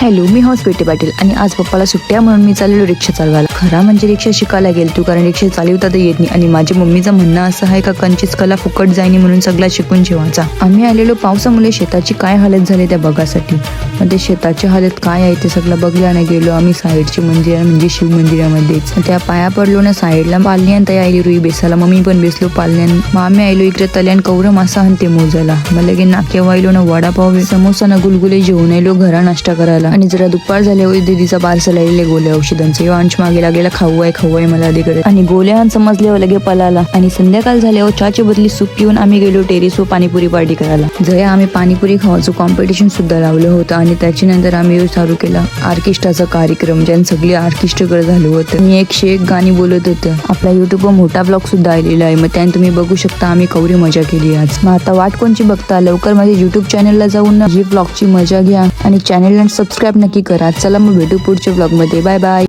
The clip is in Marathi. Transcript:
हॅलो, मी हौस पेटे पाटील आणि आज पप्पाला सुट्ट्या म्हणून मी चाललेलो रिक्षा चालवायला. खरा म्हणजे रिक्षा शिकायला गेलतो कारण रिक्षा चालवता तर येत नाही आणि माझ्या मम्मीचं म्हणणं असं आहे का कंचीच कला फुकट जाईनी म्हणून सगळा शिकून ठेवायचा. आम्ही आलेलो पावसामुळे शेताची काय हालत झाली त्या बघासाठी. पण ते शेताची हालत काय आहे ते सगळं बघल्याने गेलो आम्ही साईडची मंदिर म्हणजे शिव मंदिरामध्येच. त्या पाया पडलो ना साईडला पालण्यान तया आली रुई बेसाला. मम्मी पण बेसलो पालण्यान. मग आम्ही आलो इकडे तल्यान कवरं मासा आणि ते मोजायला. मग लगे नाक्या वायलो ना वडापाव समोसा ना गुलगुले जेवून आलो घरा नाश्ता करायला. आणि जरा दुपार झाल्यावर दीदीचा पार्सल आलेले गोल्या औषधांचे. अंश मागे लागेला खाऊ आहे मला तिकडे. आणि गोल्या समजल्यावर लगे पलाला. आणि संध्याकाळ झाल्यावर चहाची बदली सूप पिऊन आम्ही गेलो टेरेसवर पाणीपुरी पार्टी करायला. जया आम्ही पाणीपुरी खावायचं कॉम्पिटिशन सुद्धा लावलं होतं. आणि त्याच्यानंतर आम्ही चालू केला ऑर्केस्ट्राचा कार्यक्रम ज्यान सगळे ऑर्केस्ट्राकडे झालं होतं. मी 101 गाणी बोलत होतं. आपला युट्यूबवर मोठा ब्लॉग सुद्धा आलेला आहे. मग त्याने तुम्ही बघू शकता आम्ही कवरी मजा केली आज. मग आता वाट कोणची बघता लवकर माझ्या युट्यूब चॅनलला जाऊन ही ब्लॉगची मजा घ्या आणि चॅनलला सबस्क्राईब नक्की करा. चला मग भेटू पुढच्या ब्लॉग मध्ये. Bye bye.